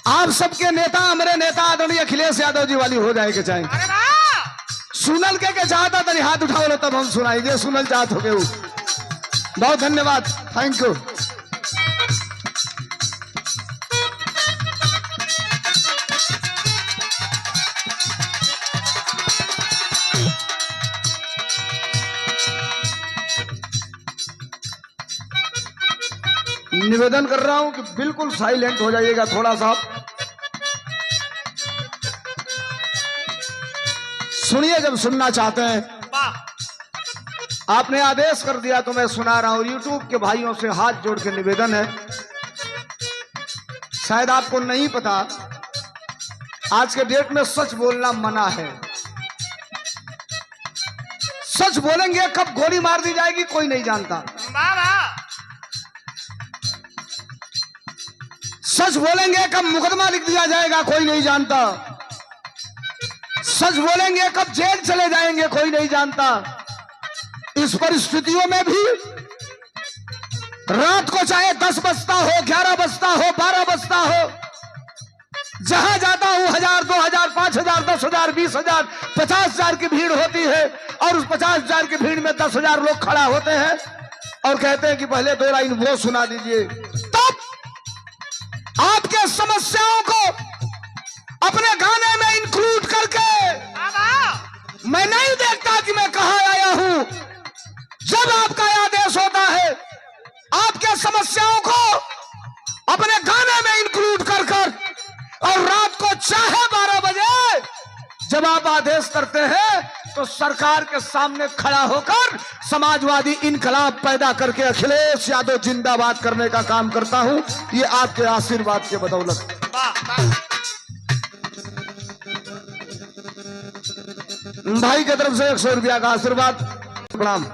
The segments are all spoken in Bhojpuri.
आप सबके नेता हमारे नेता आदरणीय अखिलेश यादव जी वाली हो जाएगी चाहे सुनल के चाहता तनी हाथ उठाओ लो तब हम सुनाएंगे सुनल चाहत हो गए। बहुत धन्यवाद, थैंक यू। निवेदन कर रहा हूं कि बिल्कुल साइलेंट हो जाइएगा थोड़ा सा, सुनिए जब सुनना चाहते हैं। आपने आदेश कर दिया तो मैं सुना रहा हूं। यूट्यूब के भाइयों से हाथ जोड़ के निवेदन है, शायद आपको नहीं पता, आज के डेट में सच बोलना मना है। सच बोलेंगे कब गोली मार दी जाएगी कोई नहीं जानता। सच बोलेंगे कब मुकदमा लिख दिया जाएगा कोई नहीं जानता। सच बोलेंगे कब जेल चले जाएंगे कोई नहीं जानता। इस परिस्थितियों में भी रात को चाहे 10 बजता हो, 11 बजता हो, 12 बजता हो, जहां जाता हूं 1000, 2000, 5000, 10,000, 20,000, 50,000 की भीड़ होती है और उस 50,000 की भीड़ में 10,000 लोग खड़ा होते हैं और कहते हैं कि पहले 2 लाइन वो सुना दीजिए। तब आपके समस्याओं को अपने गाने में इंक्लूड करके मैं नहीं देखता कि मैं कहां आया हूं। जब आपका आदेश होता है आपके समस्याओं को अपने गाने में इंक्लूड कर और रात को चाहे 12 बजे जब आप आदेश करते हैं तो सरकार के सामने खड़ा होकर समाजवादी इनकलाब पैदा करके अखिलेश यादव जिंदाबाद करने का काम करता हूं। ये आपके आशीर्वाद के बदौलत। भाई की तरफ से 100 रुपया का आशीर्वाद, प्रणाम।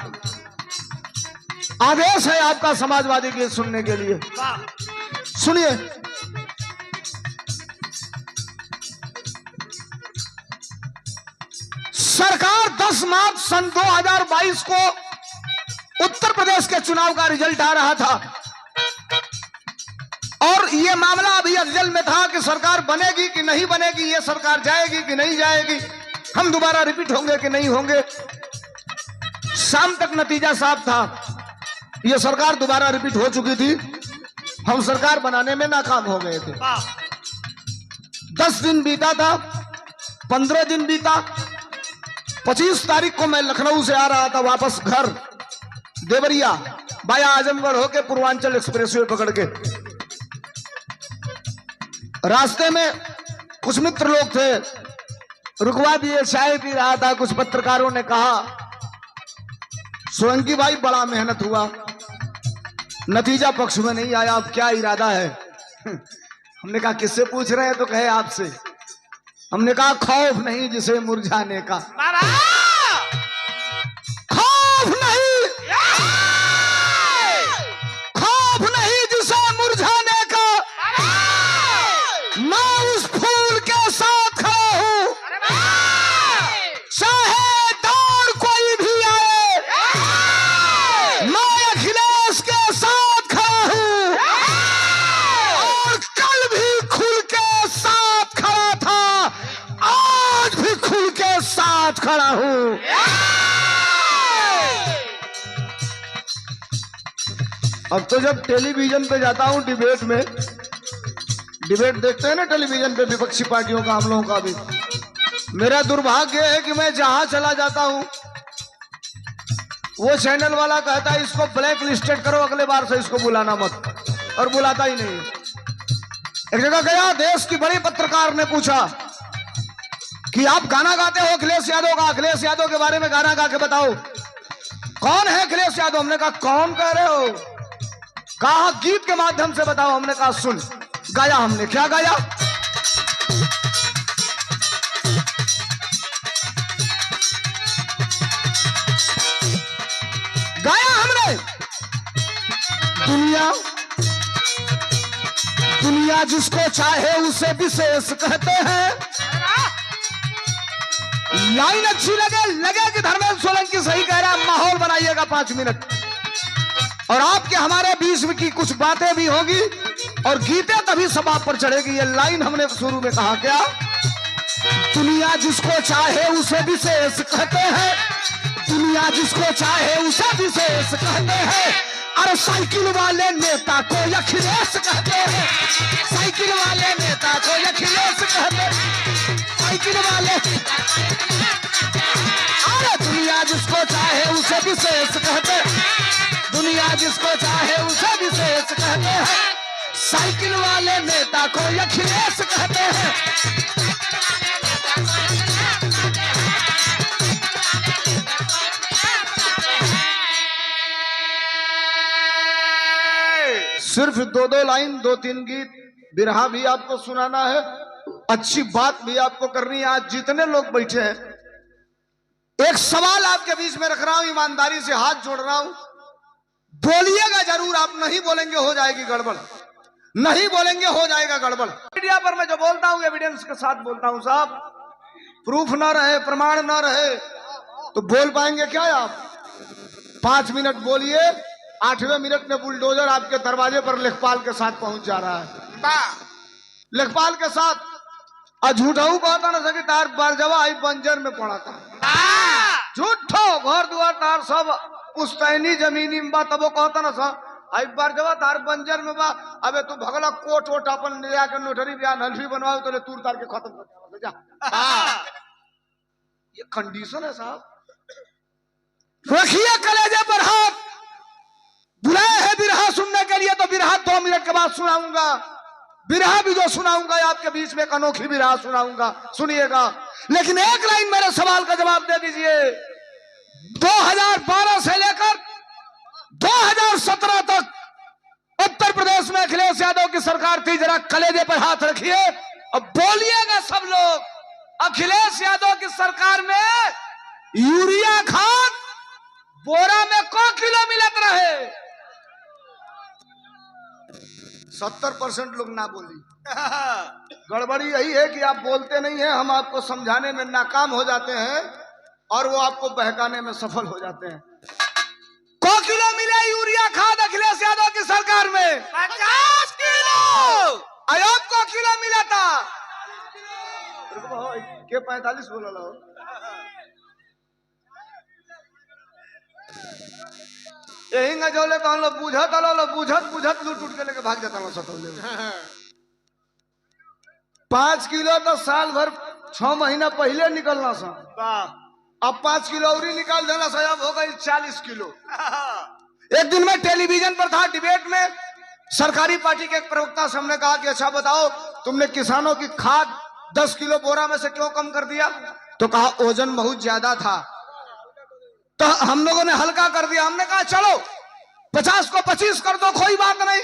आदेश है आपका समाजवादी गीत सुनने के लिए, सुनिए। सरकार 10 मार्च सन 2022 को उत्तर प्रदेश के चुनाव का रिजल्ट आ रहा था और यह मामला अभी अजल में था कि सरकार बनेगी कि नहीं बनेगी, यह सरकार जाएगी कि नहीं जाएगी, हम दोबारा रिपीट होंगे कि नहीं होंगे। शाम तक नतीजा साफ था, यह सरकार दोबारा रिपीट हो चुकी थी, हम सरकार बनाने में नाकाम हो गए थे। 10 दिन बीता था, 15 दिन बीता, 25 तारीख को मैं लखनऊ से आ रहा था वापस घर, देवरिया बाया आजमगढ़ होके पूर्वांचल एक्सप्रेसवे पकड़ के। रास्ते में कुछ मित्र लोग थे, रुकवा दिए, चाय पी रहा था। कुछ पत्रकारों ने कहा सोलंकी भाई बड़ा मेहनत हुआ, नतीजा पक्ष में नहीं आया, अब क्या इरादा है? हमने कहा किससे पूछ रहे हैं? तो कहे आपसे। हमने कहा खौफ नहीं जिसे मुरझाने का, खौफ नहीं, खौफ नहीं जिसे मुरझाने का, मैं उस फूल के साथ खड़ा हूं, चाहे दौड़ कोई भी आए, मैं अखिलेश के साथ खड़ा हूं और कल भी खुल के साथ खड़ा था, आज भी खुल के साथ खड़ा हूं। अब तो जब टेलीविजन पे जाता हूं डिबेट में, डिबेट देखते हैं ना टेलीविजन पे विपक्षी पार्टियों का, हम लोगों का भी, मेरा दुर्भाग्य है कि मैं जहां चला जाता हूं वो चैनल वाला कहता है इसको ब्लैक लिस्टेड करो, अगले बार से इसको बुलाना मत, और बुलाता ही नहीं। एक जगह गया, देश की बड़ी पत्रकार ने पूछा कि आप गाना गाते हो अखिलेश यादव का, अखिलेश यादव के बारे में गाना गा के बताओ, कौन है अखिलेश यादव? हमने कहा कौन कह रहे हो? कहा गीत के माध्यम से बताओ। हमने कहा सुन। गाया हमने, क्या गाया? गाया हमने दुनिया, दुनिया जिसको चाहे उसे विशेष कहते हैं। लाइन अच्छी लगे कि धर्मेंद्र सोलंकी सही कह रहा है, माहौल बनाइएगा 5 मिनट, और आपके हमारे बीच में की कुछ बातें भी होगी और गीते तभी सभा पर चढ़ेगी। ये लाइन हमने शुरू में कहा क्या, दुनिया जिसको चाहे उसे विशेष कहते हैं, दुनिया जिसको चाहे उसे विशेष कहते हैं। और साइकिल वाले नेता को अखिलेश कहते हैं, साइकिल वाले नेता को अखिलेश कहते हैं, साइकिल वाले। अरे दुनिया जिसको चाहे उसे विशेष कहते हैं, दुनिया जिसको चाहे उसे विशेष कहते हैं, साइकिल वाले नेता को अखिलेश कहते हैं। सिर्फ दो दो लाइन, दो तीन गीत, बिरहा भी आपको सुनाना है, अच्छी बात भी आपको करनी है। आज जितने लोग बैठे हैं, एक सवाल आपके बीच में रख रहा हूं, ईमानदारी से हाथ जोड़ रहा हूं, बोलिएगा जरूर। आप नहीं बोलेंगे हो जाएगी गड़बड़, नहीं बोलेंगे हो जाएगा गड़बड़। मीडिया पर मैं जो बोलता हूं एविडेंस के साथ बोलता हूं साहब, प्रूफ ना रहे, प्रमाण ना रहे तो बोल पाएंगे क्या आप? 5 मिनट बोलिए, 8वें मिनट में बुलडोजर आपके दरवाजे पर लेखपाल के साथ पहुंच जा रहा है, लेखपाल के साथ। झूठाऊ कहता ना सकी तार बारजवा आई बंजर में पड़ा था, झूठो घर दुआर तार सब पुस्तैनी जमीनी में बा, तब वो कहता ना सा आई बारजवा तार बंजर में बा। अबे तू भगला कोट वोट अपन ले आकर नोटरी बयान हल्फी बनवाओ तो ले तूर तार के खत्म कर जा। ये कंडीशन है साहब। रखिए कलेजे पर हाथ, बुलाए है बिरहा सुनने के लिए तो बिरहा 2 मिनट के बाद सुनाऊंगा। बिरहा भी जो सुनाऊंगा आपके बीच में एक अनोखी बिरहा सुनाऊंगा, सुनिएगा। लेकिन एक लाइन मेरे सवाल का जवाब दे दीजिए। 2012 से लेकर 2017 तक उत्तर प्रदेश में अखिलेश यादव की सरकार थी। जरा कलेजे पर हाथ रखिए, अब बोलिएगा सब लोग, अखिलेश यादव की सरकार में यूरिया खाद बोरा में को किलो मिलत रहे? 70% लोग ना बोली। गड़बड़ी यही है कि आप बोलते नहीं हैं, हम आपको समझाने में नाकाम हो जाते हैं और वो आपको बहकाने में सफल हो जाते हैं। को किलो मिला यूरिया खाद अखिलेश यादव की सरकार में? 50 किलो। अयोब को किलो मिला था के 45 बोला लो। यही ना जो तो हम लोग बुझत लो, बुझत लूट उठ के लेके भाग जाता हूँ सतौले। 5 किलो तो साल भर 6 महीना पहले निकलना सा, अब 5 किलो और निकाल देना सा, अब हो गई 40 किलो। एक दिन में टेलीविजन पर था डिबेट में, सरकारी पार्टी के एक प्रवक्ता से हमने कहा कि अच्छा बताओ तुमने किसानों की खाद 10 किलो बोरा में से क्यों कम कर दिया? तो कहा ओजन बहुत ज्यादा था, तो हम लोगों ने हल्का कर दिया। हमने कहा चलो 50 को 25 कर दो, कोई बात नहीं,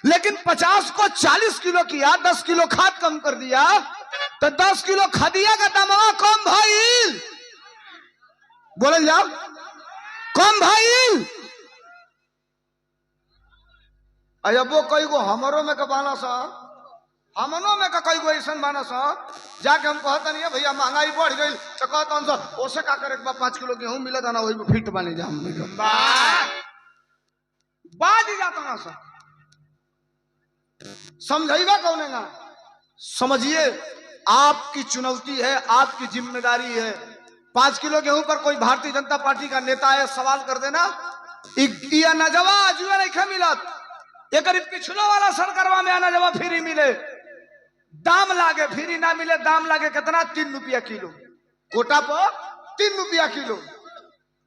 लेकिन 50 को 40 किलो किया, 10 किलो खाद कम कर दिया, तो 10 किलो खदिया का दाम कम भाई, बोले जाओ कम भाई। अब वो कई गो हमारों में कबाना सा, हमनों में का कई गो ऐसा माना सा, जाके हम कहता नहीं है भैया महंगाई बढ़ गई, तो कहता हूँ सर ओसे का करे 5 किलो गेहूं मिला था ना, वही में फिट बने जा बाज ही जाता ना सर। समझेगा कौन है ना? समझिए, आपकी चुनौती है, आपकी जिम्मेदारी है। 5 किलो गेहूं पर कोई भारतीय जनता पार्टी का नेता है सवाल कर देना, नजवा जुआ नहीं मिला, एक पिछलो वाला सरकारवा में आना जब फ्री मिले, दाम लागे फ्री ना मिले, दाम लागे कितना 3 रुपया किलो, कोटा पर 3 रुपया किलो,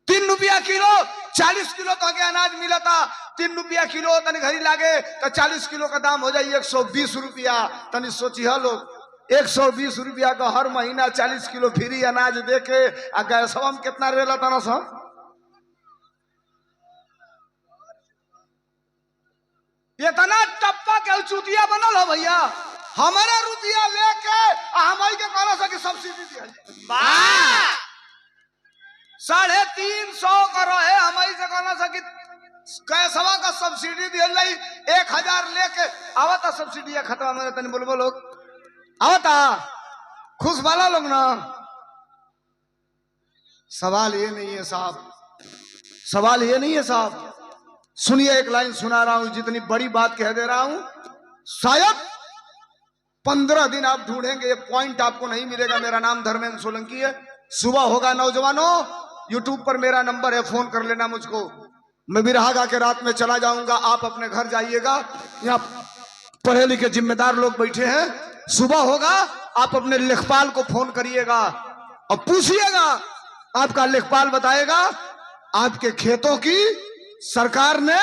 3 रुपया किलो। 40 किलो तो आगे अनाज मिला था, 3 रुपया किलो, तनी घरी लागे तो 40 किलो का दाम हो जाए 120 रुपया। तनी सोचिए लोग, 120 रुपया का हर महीना 40 किलो फ्री अनाज दे के गैसवा में कितना रेला था ना सर? इतना टप्पा के चुतिया बनल हो भैया, हमारे रुपया लेके हमारी के कहना सा कि सब्सिडी दिया 350 का रहे, हमारी से कहना सा कि कैसवा का सब्सिडी दिया 1000 लेके आवता, सब्सिडी खत्म हो जाता। बोलो लोग आवता खुश वाला लोग ना। सवाल ये नहीं है साहब, सवाल ये नहीं है साहब। सुनिए, एक लाइन सुना रहा हूं, जितनी बड़ी बात कह दे रहा हूं शायद 15 दिन आप ढूंढेंगे, ये पॉइंट आपको नहीं मिलेगा। मेरा नाम धर्मेंद्र सोलंकी है। सुबह होगा नौजवानों, यूट्यूब पर मेरा नंबर है, फोन कर लेना मुझको। मैं बिरहा गा के रात में चला जाऊंगा, आप अपने घर जाइएगा। यहाँ पढ़े लिखे जिम्मेदार लोग बैठे हैं। सुबह होगा, आप अपने लेखपाल को फोन करिएगा और पूछिएगा, आपका लेखपाल बताएगा आपके खेतों की सरकार ने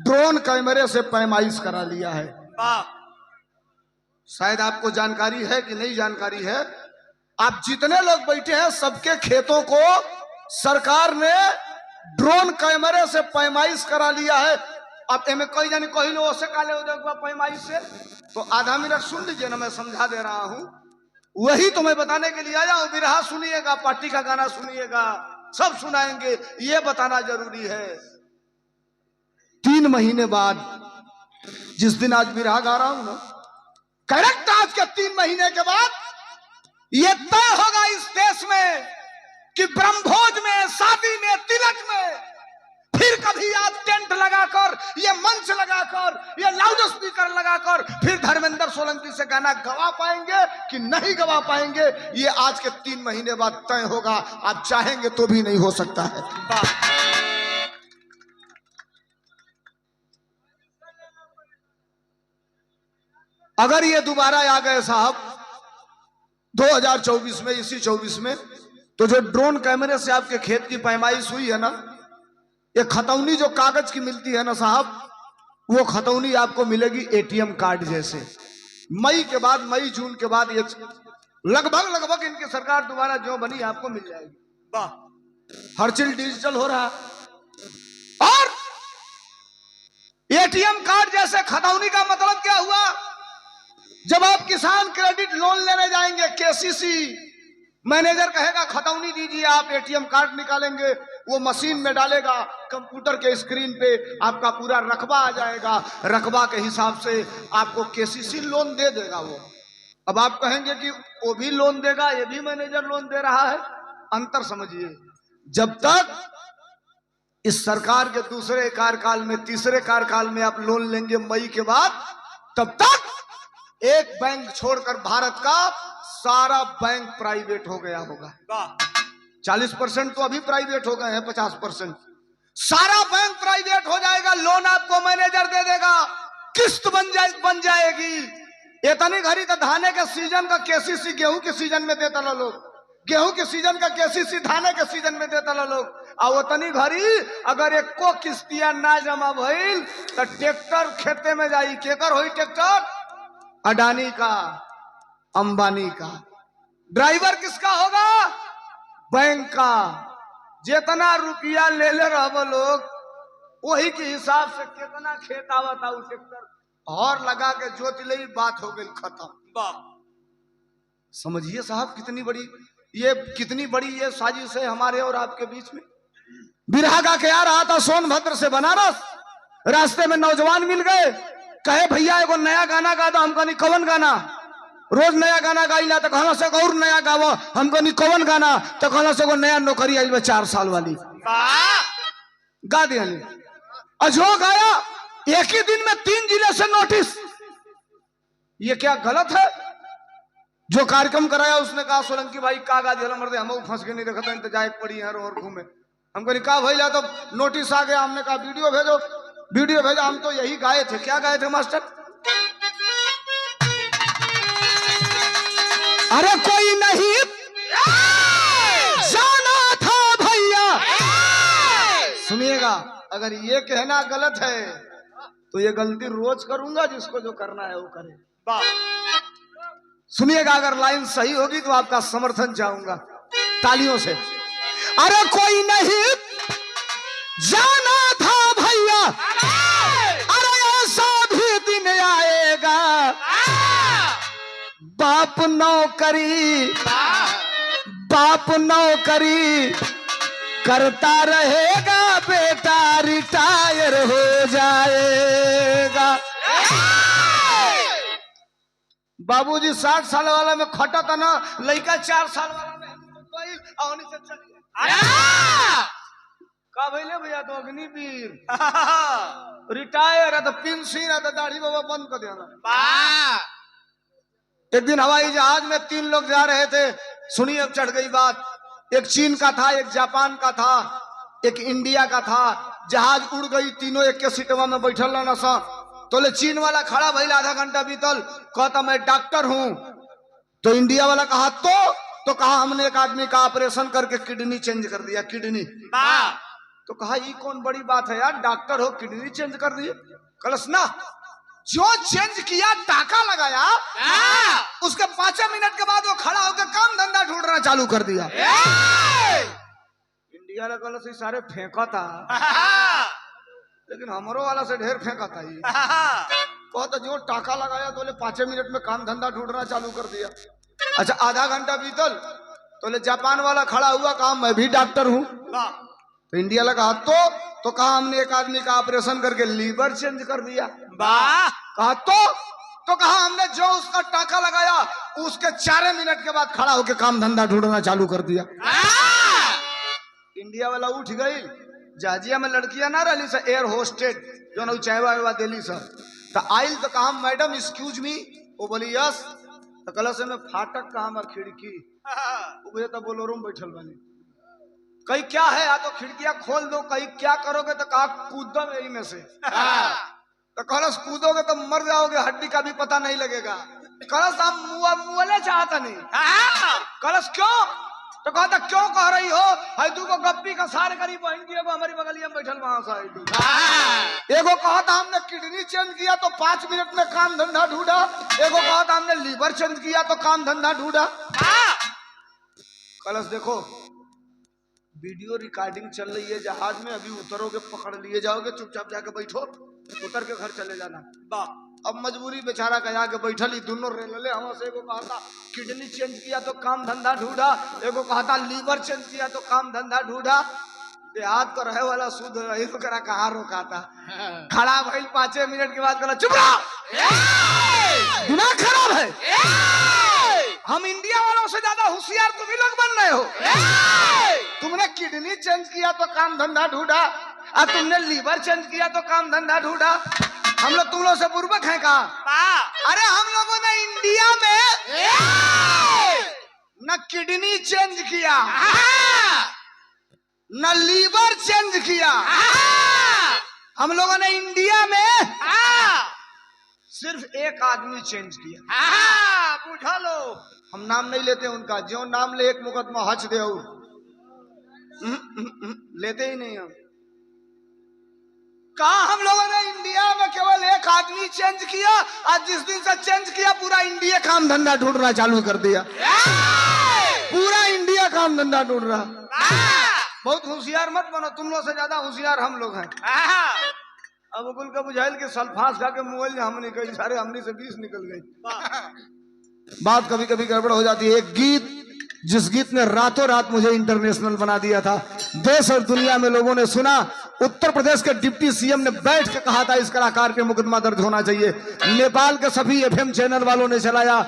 ड्रोन कैमरे से पैमाइश करा लिया है। शायद आपको जानकारी है कि नहीं जानकारी है। आप जितने लोग बैठे हैं सबके खेतों को सरकार ने ड्रोन कैमरे से पैमाइश करा लिया है। अब एमे कई जानी कही लो से काले हो जाएगा पैमाइश से, तो आधा मिनट सुन लीजिए ना, मैं समझा दे रहा हूं। वही तो मैं बताने के लिए आया हूं। बिरहा सुनिएगा, पार्टी का गाना सुनिएगा, सब सुनाएंगे, ये बताना जरूरी है। 3 महीने बाद, जिस दिन आज बिरहा गा रहा हूं ना, करेक्ट आज के 3 महीने के बाद ये तय होगा इस देश में कि ब्रह्मभोज में, शादी में, तिलक में फिर कभी आप टेंट लगाकर, ये मंच लगाकर, ये लाउड स्पीकर लगाकर फिर धर्मेंद्र सोलंकी से गाना गवा पाएंगे कि नहीं गवा पाएंगे, ये आज के 3 महीने बाद तय होगा। आप चाहेंगे तो भी नहीं हो सकता है। अगर ये दोबारा आ गए साहब 2024 में, इसी 24 में, तो जो ड्रोन कैमरे से आपके खेत की पैमाइश हुई है ना, ये खतौनी जो कागज की मिलती है ना साहब, वो खतौनी आपको मिलेगी एटीएम कार्ड जैसे। मई के बाद, मई जून के बाद ये लगभग इनकी सरकार दोबारा जो बनी आपको मिल जाएगी। वाह, हर चीज डिजिटल हो रहा है। और एटीएम कार्ड जैसे खतौनी का मतलब क्या हुआ? जब आप किसान क्रेडिट लोन लेने जाएंगे, केसीसी, मैनेजर कहेगा खतौनी दीजिए, आप एटीएम कार्ड निकालेंगे, वो मशीन में डालेगा, कंप्यूटर के स्क्रीन पे आपका पूरा रकबा आ जाएगा, रकबा के हिसाब से आपको केसीसी लोन दे देगा वो। अब आप कहेंगे कि वो भी लोन देगा, ये भी मैनेजर लोन दे रहा है। अंतर समझिए, जब तक इस सरकार के दूसरे कार्यकाल में, तीसरे कार्यकाल में आप लोन लेंगे मई के बाद, तब तक एक बैंक छोड़कर भारत का सारा बैंक प्राइवेट हो गया होगा। 40% तो अभी प्राइवेट हो गए हैं, 50% सारा बैंक प्राइवेट हो जाएगा। लोन आपको मैनेजर दे देगा, किस्त बन जाएगी। इतनी घड़ी तो धाने के सीजन का केसीसी गेहूं के सीजन में देता ला लोग, गेहूं के सीजन का केसीसी धाने के सीजन में देता ला लोग। और उतनी घड़ी अगर एको किस्तियां ना जमा भइल तो ट्रैक्टर खेते में जाई। केकर होई ट्रैक्टर? अडानी का, अंबानी का। ड्राइवर किसका होगा? बैंक का। जितना रुपया ले रहे लोग, वही के हिसाब से कितना खेत आवता, ट्रैक्टर और लगा के जोत ले, बात हो गई खत्म। समझिए साहब कितनी बड़ी ये साजिश है हमारे और आपके बीच में। बिरहा गा के आ रहा था सोनभद्र से बनारस, रास्ते में नौजवान मिल गए, कहे भैया एगो नया गाना गा दो। हमको नहीं कवन गाना, रोज नया गाना गाइला, तो कहना से और नया गावो। हमको नहीं कवन गाना, तो कहना से नया नौकरी आई 4 साल वाली, गा दिया। अजो गाया, एक ही दिन में 3 जिले से नोटिस। ये क्या गलत है? जो कार्यक्रम कराया उसने कहा सोलंकी भाई का गा दिया, मर्दे हम फंस के नहीं देखा, इंतजार पड़ी है और घूमे। हमको नहीं कहा भैया, तो नोटिस आ गया। हमने कहा वीडियो भेजो, वीडियो भेजा। हम तो यही गाए थे। क्या गाए थे मास्टर? अरे कोई नहीं जाना था भैया। सुनिएगा, अगर ये कहना गलत है तो ये गलती रोज करूंगा, जिसको जो करना है वो करे। सुनिएगा, अगर लाइन सही होगी तो आपका समर्थन चाहूंगा तालियों से। अरे कोई नहीं जाना था भैया, अरे ऐसा भी दिन आएगा, बाप नौकरी करता रहेगा, बेटा रिटायर हो जाएगा। बाबूजी 60 साल वाला में खटा था ना, लड़का 4 साल वाला में का भैले भैया तो अग्निवीर रिटायर है तो पेंशन है तो दाढ़ी बाबा बंद कर देना। एक दिन हवाई जहाज में 3 लोग जा रहे थे, सुनिए अब चढ़ गई बात। एक चीन का था, एक जापान का था, एक इंडिया का था। जहाज उड़ गई, तीनों एक के सीटवा में बैठल रहना सा। तो ले चीन वाला खड़ा भइल, आधा घंटा बीतल, कहता मैं डॉक्टर हूं। तो इंडिया वाला कहा तो कहा हमने एक आदमी का ऑपरेशन करके किडनी चेंज कर दिया, किडनी। तो कहा ये कौन बड़ी बात है यार, डॉक्टर हो किडनी चेंज कर दिए। कलस ना, जो चेंज किया टाका लगाया, उसके 5 मिनट के बाद वो खड़ा होकर काम धंधा ढूंढना चालू कर दिया। इंडिया वाला कलस सारे फेंका था, लेकिन हमारो वाला से ढेर फेंका था। कहता जो टाका लगाया तो ले 5 मिनट में काम धंधा ढूंढना चालू कर दिया। अच्छा आधा घंटा बीतल तो ले जापान वाला खड़ा हुआ, कहा मैं भी डॉक्टर हूं। तो इंडिया लगा तो कहा हमने एक आदमी का ऑपरेशन करके लीवर चेंज कर दिया। कहा तो कहा हमने जो उसका टाका लगाया उसके 4 मिनट के बाद खड़ा होकर काम धंधा ढूंढना चालू कर दिया। इंडिया वाला उठ गई, जाजिया में लड़कियां ना रही सर, एयर होस्टेड जो ना चाय दिल्ली सर। तो आइल तो कहा मैडम एक्सक्यूज मी, वो बोली यस। तो कल से में फाटक कहा हमार खिड़की, वो तो बोलो रूम बैठल बनी। कहीं क्या है, या तो खिड़कियां खोल दो, कहीं क्या करोगे तो कहा कूदो यही में से। तो कलश कूदोगे तो मर जाओगे, हड्डी का भी पता नहीं लगेगा। कलश आप मुआले चाहता नहीं। कलश क्यों? तो कहता क्यों कह रही हो, हैदू को गप्पी का सारे करीब बहन की एगो हमारी बगलिया में बैठल वहां से। एगो कहता हमने किडनी चेंज किया तो 5 मिनट में काम धंधा ढूंढा, एगो कहता हमने लीवर चेंज किया तो काम धंधा ढूंढा। कलश देखो वीडियो रिकॉर्डिंग चल रही है जहाज में, अभी उतरोगे पकड़ लिए जाओगे, चुपचाप जाके बैठो, उतर के घर चले जाना। अब मजबूरी बेचारा का जाके बैठल, ही दोनों रेलले हम से। एगो कहता किडनी चेंज किया तो काम धंधा ढूंढा, एगो कहता लीवर चेंज किया तो काम धंधा ढूंढा। देहात को रहे वाला शुद्ध रही तो करा कहाँ रोकाता। खड़ा भइल 5 मिनट के बाद कहला चुप रहो, दिमाग खराब है। हम इंडिया वालों से ज्यादा होशियार तुम ही लोग बन रहे हो। तुमने किडनी चेंज किया तो काम धंधा ढूंढा, और तुमने लीवर चेंज किया तो काम धंधा ढूंढा। हम लोग तुम लोग से पूर्वक हैं का? अरे हम लोगों ने इंडिया में न किडनी चेंज किया, न लीवर चेंज किया। हम लोगों ने इंडिया में सिर्फ एक आदमी चेंज किया। बुझा लो, हम नाम नहीं लेते उनका, जो नाम ले एक मुकदमा हच दे लेते ही नहीं हम। कहा हम लोगों ने इंडिया में केवल एक आदमी चेंज किया, और जिस दिन से चेंज किया पूरा इंडिया काम धंधा ढूंढना चालू कर दिया। पूरा इंडिया काम धंधा ढूंढ रहा। बहुत होशियार मत बनो, तुम लोग से ज्यादा होशियार हम लोग हैं। अब अकुल का बुझाइल के सल्फास खा के मोबाइल हमने कई सारे हमने से 20 निकल गई। बात कभी कभी गड़बड़ हो जाती है। एक गीत, जिस गीत ने रातों रात मुझे इंटरनेशनल बना दिया था, देश और दुनिया में लोगों ने सुना। उत्तर प्रदेश के डिप्टी सीएम ने बैठ के कहा था इस कलाकार पे मुकदमा दर्ज होना चाहिए। नेपाल के सभी एफएम चैनल वालों ने चलाया।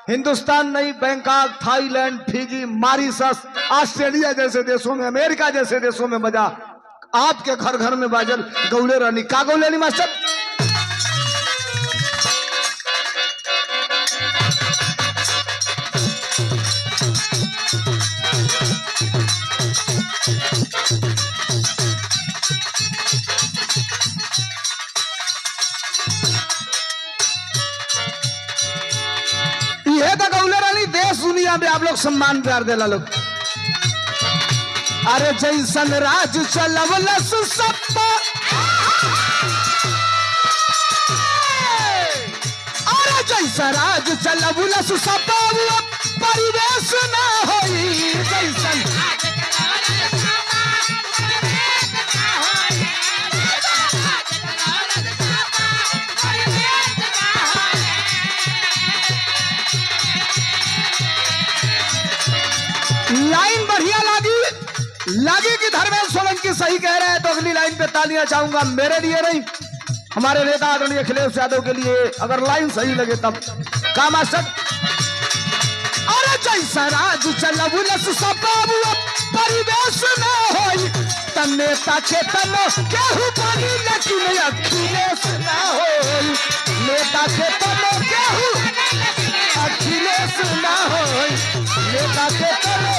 हिंदुस्तान नहीं, Bangkok, Thailand, Fiji, Mauritius, Australia जैसे देशों में, अमेरिका जैसे देशों में बजा। आपके घर घर में बाजल गौले रानी। का गौले रानी मास्टर? ये तो गौले रानी देश दुनिया में आप लोग सम्मान प्यार देला लोग। अरे जैसन राज चलवलस सप्पा, अरे जैसा राज चलवलस सप्पा परिवेश न होई। जैसन लाइन बढ़िया लगी कि धर्मेंद्र सोलंकी सही कह रहे हैं, तो अगली लाइन पे तालियां चाहूंगा। मेरे लिए नहीं, हमारे नेता आदरणीय अखिलेश यादव के लिए। अगर लाइन सही लगे तब का मास्टर? अरे जैसा राज चलवलस सब परिवेश न होई। तन नेता के तनो केहू पानी लेकिन अखिलेश ना हो, नेता के तनो केहू अखिलेश ना हो, नेता के तनो